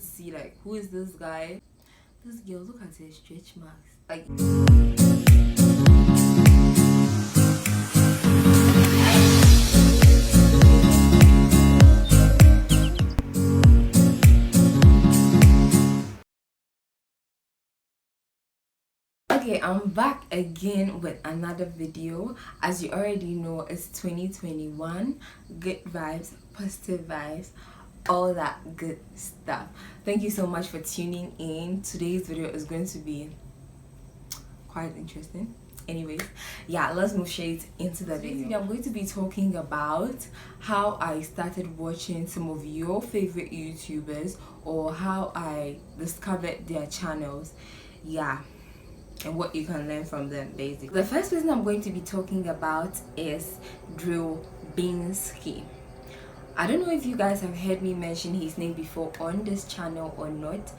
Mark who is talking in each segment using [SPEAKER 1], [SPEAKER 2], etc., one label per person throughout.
[SPEAKER 1] see like, who is this guy? This girl, look at her stretch marks. Like, okay, I'm back again with another video. As you already know, it's 2021. Good vibes, positive vibes, all that good stuff. Thank you so much for tuning in. Today's video is going to be quite interesting. Anyways, yeah, let's move straight into the video. I'm going to be talking about how I started watching some of your favorite YouTubers, or how I discovered their channels. Yeah, and what you can learn from them, basically. The first person I'm going to be talking about is Drew Binsky. I don't know if you guys have heard me mention his name before on this channel or not,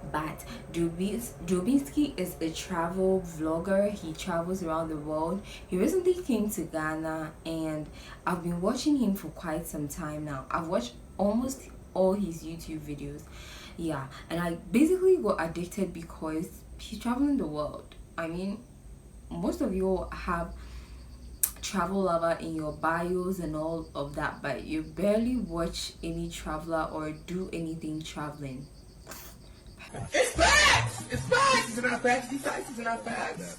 [SPEAKER 1] but Drew Binsky is a travel vlogger. He travels around the world. He recently came to Ghana, and I've been watching him for quite some time now. I've watched almost all his YouTube videos. Yeah, and I basically got addicted because he's traveling the world. I mean, most of you have travel lover in your bios and all of that, but you barely watch any traveler or do anything traveling.
[SPEAKER 2] It's facts! It's facts! It's not facts. These facts is not facts.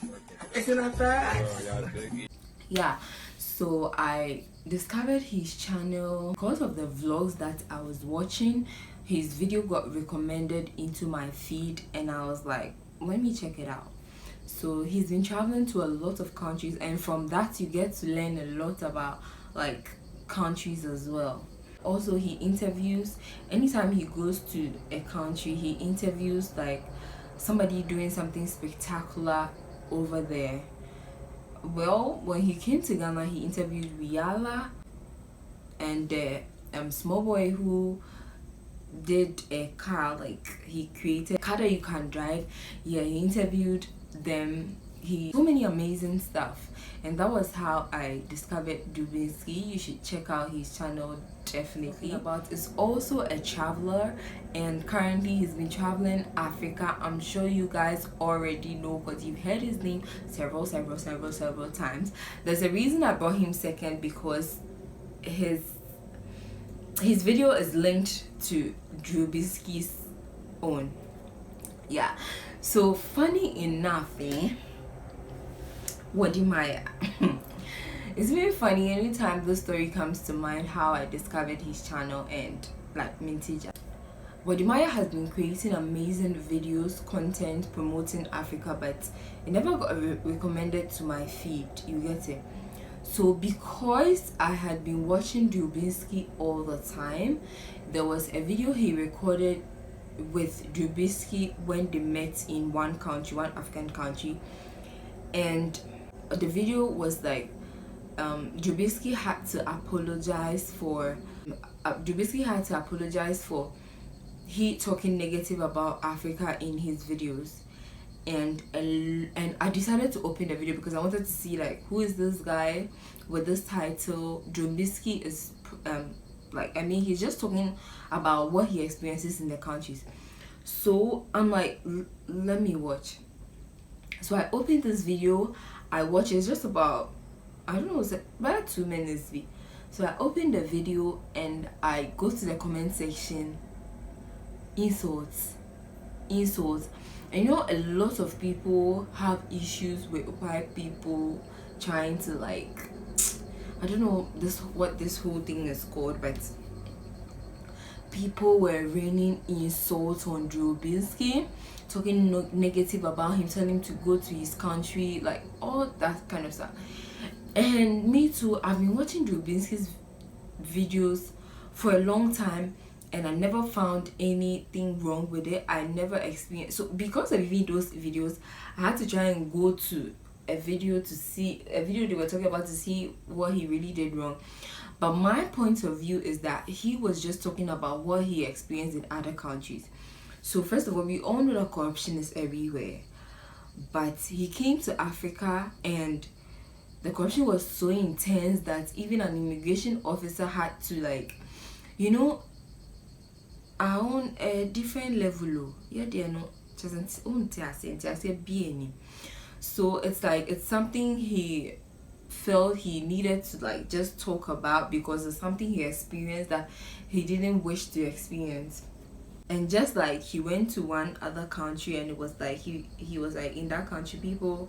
[SPEAKER 2] It's not facts.
[SPEAKER 1] Yeah, so I discovered his channel because of the vlogs that I was watching. His video got recommended into my feed, and I was like, let me check it out. So he's been traveling to a lot of countries, and from that you get to learn a lot about like countries as well. Also, he interviews, anytime he goes to a country, he interviews like somebody doing something spectacular over there. Well, when he came to Ghana, he interviewed Riala and the small boy who did a car, like he created a car that you can drive. Yeah, he interviewed them. He so many amazing stuff, and that was how I discovered Dubinsky. You should check out his channel, definitely. About is also a traveler, and currently he's been traveling Africa. I'm sure you guys already know because you've heard his name several times. There's a reason I brought him second, because his video is linked to Drew Binsky's own. Yeah, so funny enough, Wadimaya. It's very funny anytime this story comes to mind, how I discovered his channel and like Mintija. Wadimaya has been creating amazing videos, content promoting Africa, but it never got recommended to my feed. You get it? So because I had been watching Drew Binsky all the time, there was a video he recorded with Drew Binsky when they met in one African country, and the video was like Drew Binsky had to apologize for he talking negative about Africa in his videos. And I decided to open the video because I wanted to see like, who is this guy with this title. Drew Binsky is like, I mean, he's just talking about what he experiences in the countries. So I'm like, let me watch. So I opened this video, I watched it. It's just about, I don't know, it's about 2 minutes. So I opened the video and I go to the comment section. Insults. And you know, a lot of people have issues with white people trying to like, I don't know what this whole thing is called, but people were raining insults on Drew Binsky, talking negative about him, telling him to go to his country, like all that kind of stuff. And me too, I've been watching Drew Binsky's videos for a long time, and I never found anything wrong with it. I never experienced, so because of even those videos, I had to try and go to a video they were talking about to see what he really did wrong. But my point of view is that he was just talking about what he experienced in other countries. So first of all, we all know that corruption is everywhere, but he came to Africa and the corruption was so intense that even an immigration officer had to, like, you know, are on a different level. Yeah, they are not just so it's like it's something he felt he needed to like just talk about because it's something he experienced that he didn't wish to experience. And just like he went to one other country and it was like he was like in that country people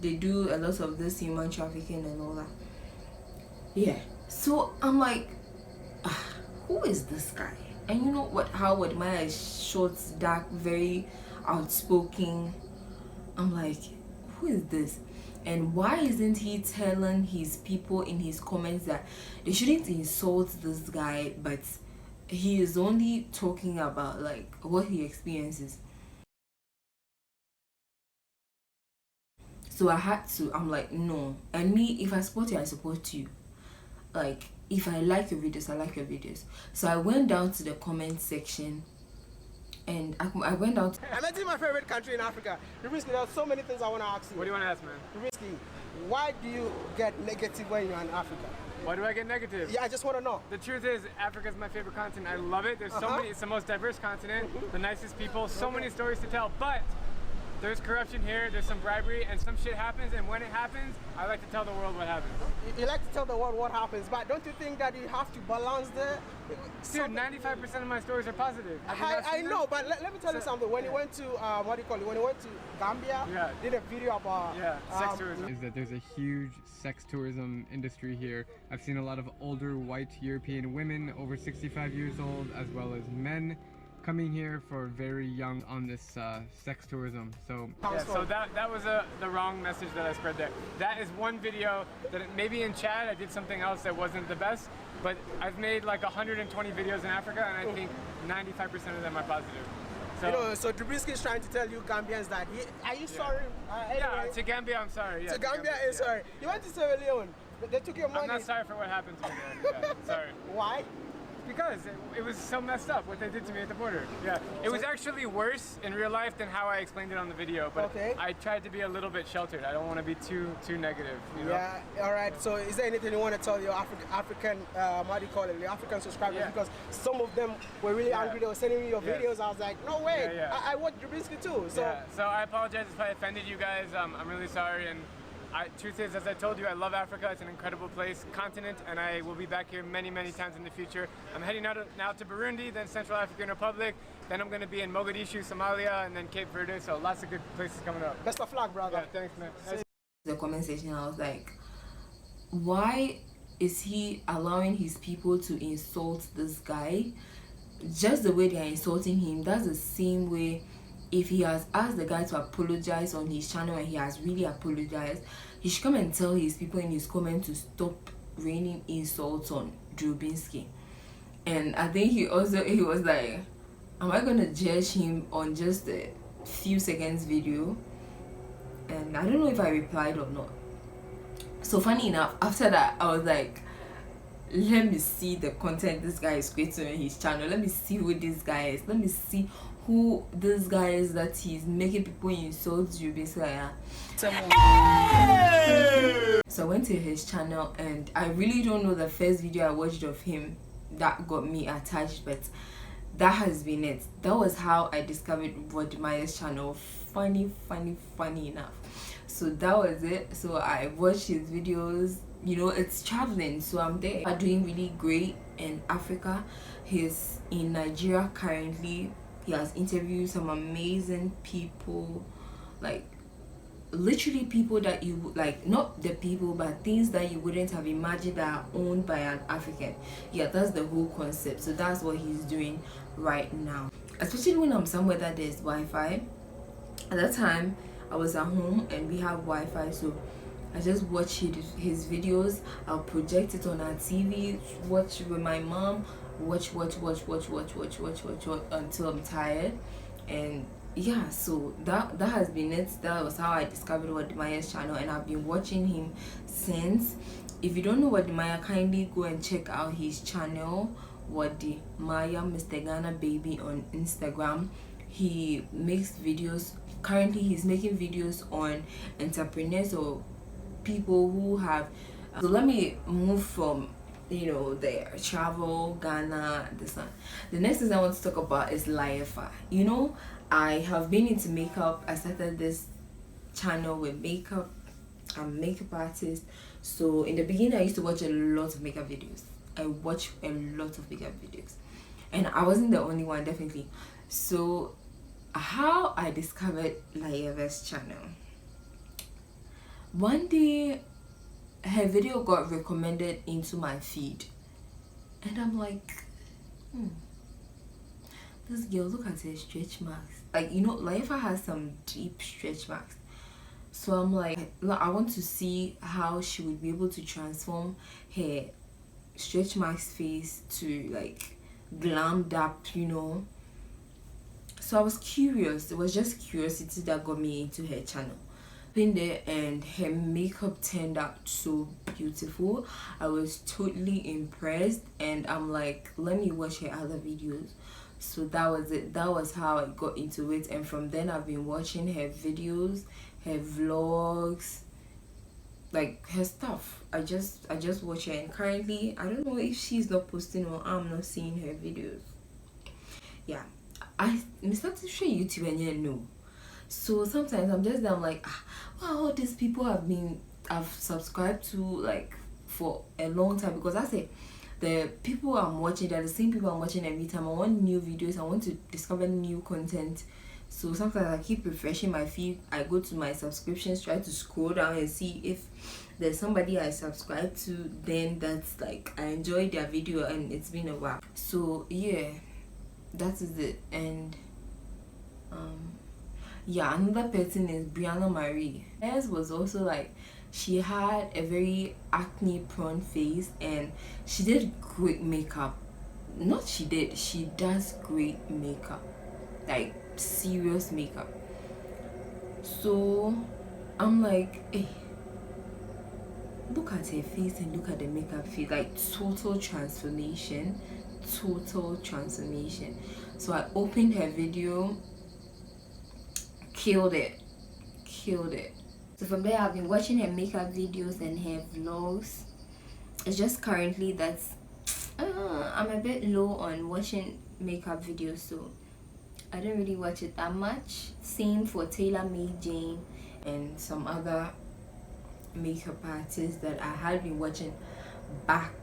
[SPEAKER 1] they do a lot of this human trafficking and all that. Yeah, so I'm like, who is this guy? And you know what, how Maya is short, dark, very outspoken. I'm like, who is this? And why isn't he telling his people in his comments that they shouldn't insult this guy, but he is only talking about like what he experiences? So I'm like, no. And me, if I support you, I support you. Like, if I like your videos, I like your videos. So I went down to the comment section and I went down to...
[SPEAKER 2] I'm entering my favorite country in Africa. Risky, there are so many things I want to ask you.
[SPEAKER 3] What do you want to ask, man?
[SPEAKER 2] Risky, why do you get negative when you're in Africa?
[SPEAKER 3] Why do I get negative?
[SPEAKER 2] Yeah, I just want to know.
[SPEAKER 3] The truth is, Africa is my favorite continent. I love it. There's so many, it's the most diverse continent, the nicest people, so many stories to tell, but there's corruption here, there's some bribery, and some shit happens, and when it happens, I like to tell the world what happens.
[SPEAKER 2] You like to tell the world what happens, but don't you think that you have to balance the...
[SPEAKER 3] Dude, 95% of my stories are positive.
[SPEAKER 2] I know, but let me tell you something. When you went to, what do you call it, when you went to Gambia, did a video about...
[SPEAKER 3] sex tourism. Is that there's a huge sex tourism industry here. I've seen a lot of older white European women over 65 years old, as well as men coming here for very young on this sex tourism. So so that was the wrong message that I spread there. That is one video that maybe in Chad I did something else that wasn't the best, but I've made like 120 videos in Africa and I think 95% of them are positive. So,
[SPEAKER 2] you know, so Drubisky is trying to tell you Gambians that are you sorry? Anyway,
[SPEAKER 3] yeah, to Gambia I'm sorry. Yeah,
[SPEAKER 2] to Gambia is sorry. You went to Sierra Leone, but they took your money.
[SPEAKER 3] I'm not sorry for what happened to me there. Yeah, sorry.
[SPEAKER 2] Why?
[SPEAKER 3] Because it was so messed up what they did to me at the border. Yeah, it was actually worse in real life than how I explained it on the video. But I tried to be a little bit sheltered. I don't want to be too negative. You know?
[SPEAKER 2] Yeah. All right. So, is there anything you want to tell your African, what do you call it, the African subscribers? Yeah. Because some of them were really angry. They were sending me your videos. I was like, no way. I watched Drubisky too. So.
[SPEAKER 3] So I apologize if I offended you guys. I'm really sorry. And truth is, as I told you, I love Africa. It's an incredible continent, and I will be back here many, many times in the future. I'm heading now to Burundi, then Central African Republic, then I'm going to be in Mogadishu, Somalia, and then Cape Verde, so lots of good places coming up.
[SPEAKER 2] Best of luck, brother.
[SPEAKER 3] Yeah, thanks, man.
[SPEAKER 1] The comment section, I was like, why is he allowing his people to insult this guy? Just the way they are insulting him, that's the same way if he has asked the guy to apologize on his channel and he has really apologized, he should come and tell his people in his comment to stop raining insults on Drubinski. And I think he was like, am I gonna judge him on just a few seconds video? And I don't know if I replied or not. So funny enough, after that I was like, let me see the content this guy is creating on his channel. Let me see who this guy is. Let me see who this guy is that he's making people insult you basically. So I went to his channel and I really don't know the first video I watched of him that got me attached, but that has been it. That was how I discovered Wodimaya's channel. Funny enough. So that was it. So I watched his videos. You know, it's traveling, so I'm there. I'm doing really great in Africa. He's in Nigeria currently. He has interviewed some amazing people, like literally people that you like, not the people but things that you wouldn't have imagined that are owned by an African. Yeah, that's the whole concept. So that's what he's doing right now, especially when I'm somewhere that there's Wi-Fi. At that time I was at home and we have Wi-Fi, so I just watch his videos. I'll project it on our TV, watch with my mom, watch until I'm tired. And yeah, so that has been it. That was how I discovered Wodimaya's channel, and I've been watching him since. If you don't know Wodimaya, kindly go and check out his channel, Wodimaya Mr. Ghana Baby, on Instagram. He makes videos. Currently he's making videos on entrepreneurs or people who have so let me move from you know, their travel, Ghana, this one. The next thing I want to talk about is Laifa. You know, I have been into makeup. I started this channel with makeup. I'm a makeup artist. So in the beginning I used to watch a lot of makeup videos. I watch a lot of makeup videos. And I wasn't the only one, definitely. So how I discovered Laifa's channel. One day her video got recommended into my feed. And I'm like, this girl, look at her stretch marks. Like, you know, Laifa has some deep stretch marks. So I'm like, I want to see how she would be able to transform her stretch marks face to like glammed up, you know. So I was curious. It was just curiosity that got me into her channel. Been there, and her makeup turned out so beautiful. I was totally impressed, and I'm like, let me watch her other videos. So that was it. That was how I got into it, and from then I've been watching her videos, her vlogs, like her stuff. I just watch her, and currently I don't know if she's not posting or I'm not seeing her videos. Yeah, I started to show YouTube and you know. So sometimes I'm like, wow, all these people I've subscribed to like for a long time, because I say the people I'm watching, they're the same people I'm watching every time. I want new videos, I want to discover new content. So sometimes I keep refreshing my feed. I go to my subscriptions, try to scroll down and see if there's somebody I subscribe to, then that's like I enjoy their video and it's been a while. So yeah, that is it. And yeah, another person is Brianna Marie. Hers was also like, she had a very acne prone face and she did great makeup. She does great makeup, like serious makeup. So I'm like, hey, look at her face and look at the makeup face, like total transformation. So I opened her video, killed it. So from there I've been watching her makeup videos and her vlogs. It's just currently that I'm a bit low on watching makeup videos, so I don't really watch it that much. Same for Taylor Made Jane and some other makeup artists that I had been watching back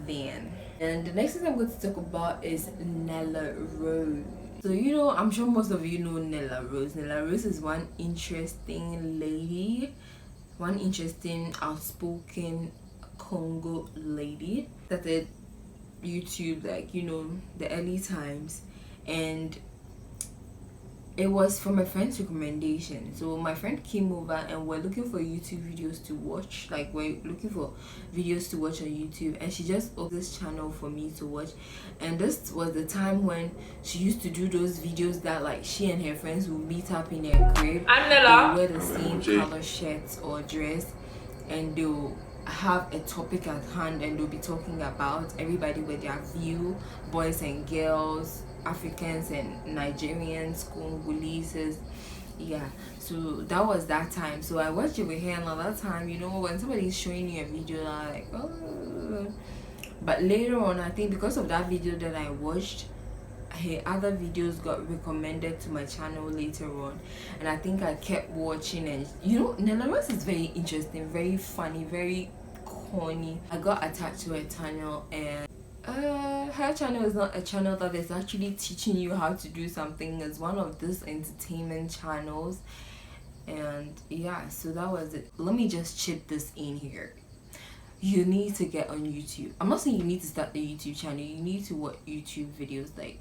[SPEAKER 1] then. And the next thing I'm going to talk about is Nella Rose. So you know, I'm sure most of you know Nella Rose. Nella Rose is one interesting lady, one interesting outspoken Congo lady. Started YouTube like, you know, the early times, and it was from a friend's recommendation. So my friend came over and we're looking for YouTube videos to watch, like we're looking for videos to watch on YouTube, and she just opened this channel for me to watch. And this was the time when she used to do those videos that like she and her friends would meet up in her crib, they wear the same color shirts or dress, and they'll have a topic at hand and they'll be talking about everybody with their view, boys and girls, Africans and Nigerians, Congolese. Yeah, so that was that time. So I watched it with her, and at that time, you know, when somebody is showing you a video, I'm like, oh. But later on, I think because of that video that I watched, her other videos got recommended to my channel later on, and I think I kept watching. And you know, Nella Rose is very interesting, very funny, very corny. I got attached to her channel, and her channel is not a channel that is actually teaching you how to do something. It's one of these entertainment channels. And yeah, so that was it. Let me just chip this in here. You need to get on YouTube. I'm not saying you need to start the YouTube channel. You need to watch YouTube videos. Like,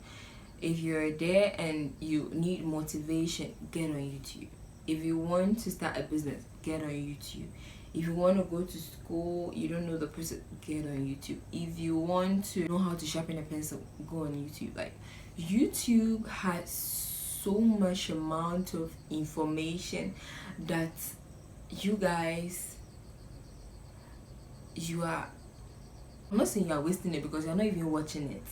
[SPEAKER 1] if you're there and you need motivation, get on YouTube. If you want to start a business, get on YouTube. If you want to go to school, you don't know the person, get on YouTube. If you want to know how to sharpen a pencil, go on YouTube. Like, YouTube has so much amount of information that you guys, I'm not saying you are wasting it, because you're not even watching it.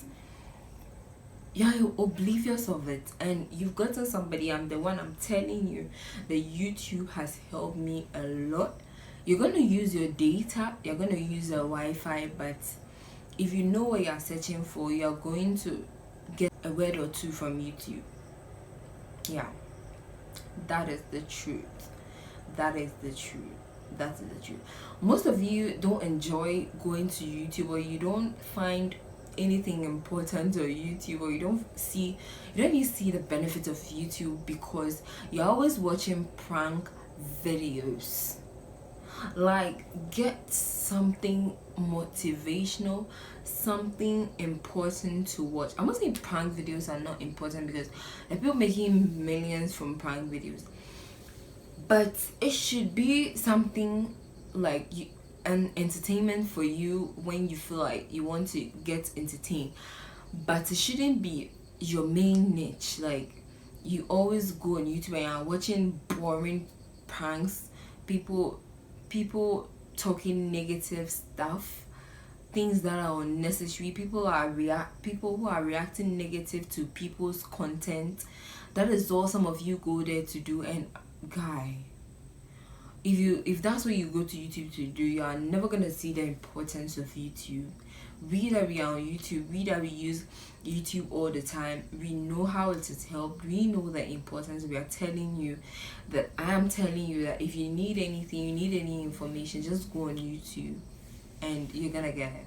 [SPEAKER 1] You're oblivious of it, and you've gotten somebody. I'm the one, I'm telling you, the YouTube has helped me a lot. You're going to use your data, you're going to use your Wi-Fi, but if you know what you're searching for, you're going to get a word or two from YouTube. Yeah, that is the truth. That is the truth. That is the truth. Most of you don't enjoy going to YouTube, or you don't find anything important on YouTube, or you don't even see the benefit of YouTube because you're always watching prank videos. Like, get something motivational, something important to watch. I'm not saying prank videos are not important, because there are people making millions from prank videos, but it should be something like an entertainment for you when you feel like you want to get entertained, but it shouldn't be your main niche. Like, you always go on YouTube and you're watching boring pranks, people talking negative stuff, things that are unnecessary, people who are reacting negative to people's content. That is all some of you go there to do. And guy, if that's what you go to YouTube to do, you are never gonna see the importance of YouTube. We that we are on YouTube, we that we use YouTube all the time, we know how it has helped, we know the importance. We are telling you that, I am telling you that if you need anything, you need any information, just go on YouTube and you're gonna get it.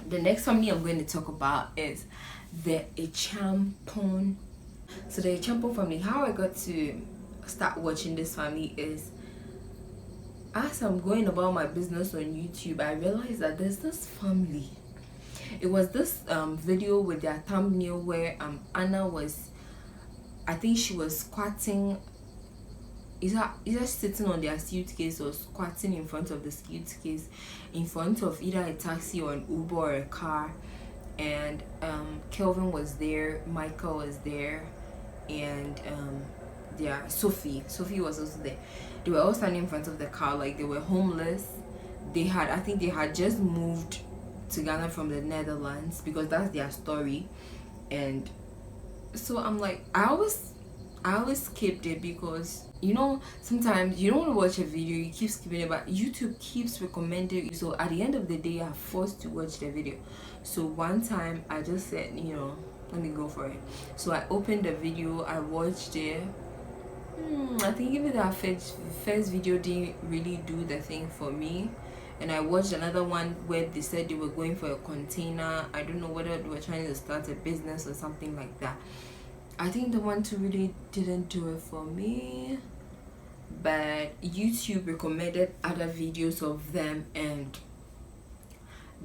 [SPEAKER 1] The next family I'm going to talk about is the Echampon. So the Echampon family, how I got to start watching this family is, as I'm going about my business on YouTube, I realized that there's this family. It was this video with their thumbnail where Anna was, I think she was squatting, either sitting on their suitcase or squatting in front of the suitcase, in front of either a taxi or an Uber or a car. And Kelvin was there, Michael was there, and Sophie was also there. They were all standing in front of the car like they were homeless. I think they had just moved to Ghana from the Netherlands, because that's their story. And so I'm like, I always skipped it, because sometimes you don't want to watch a video, you keep skipping it, but YouTube keeps recommending you. So at the end of the day, you're forced to watch the video. So one time I just said, let me go for it. So I opened the video, I watched it. I think even that first video didn't really do the thing for me, and I watched another one where they said they were going for a container. I don't know whether they were trying to start a business or something like that. I think the one two really didn't do it for me, but YouTube recommended other videos of them, and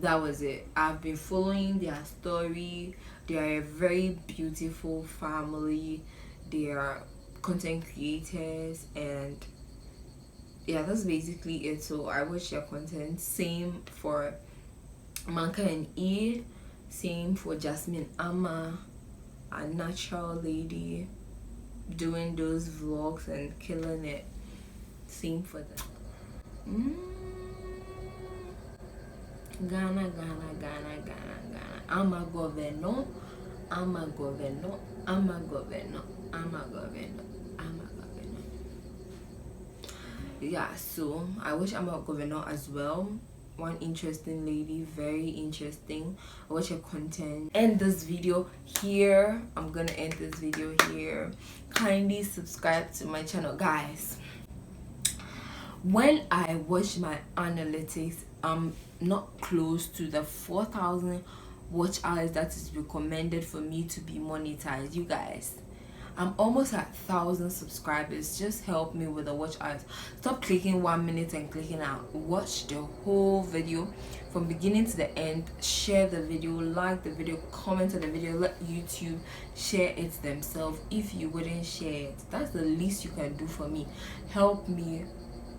[SPEAKER 1] that was it. I've been following their story. They are a very beautiful family. They are content creators, and yeah, that's basically it. So I watch their content. Same for Manka and E, same for Jasmine Ama, a natural lady doing those vlogs and killing it. Same for them. Ghana. I'm a governor. Yeah, so I wish I'm a governor as well. One interesting lady, very interesting. I watch her content. End this video here. I'm gonna end this video here. Kindly subscribe to my channel, guys. When I watch my analytics, I'm not close to the 4,000 watch hours that is recommended for me to be monetized. You guys, I'm almost at 1,000 subscribers. Just help me with the watch hours. Stop clicking 1 minute and clicking out. Watch the whole video from beginning to the end. Share the video, like the video, comment on the video. Let YouTube share it themselves. If you wouldn't share it, that's the least you can do for me. Help me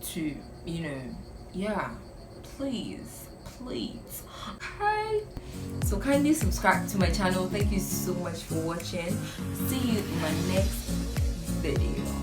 [SPEAKER 1] to, yeah, please. Okay, so kindly subscribe to my channel. Thank you so much for watching. See you in my next video.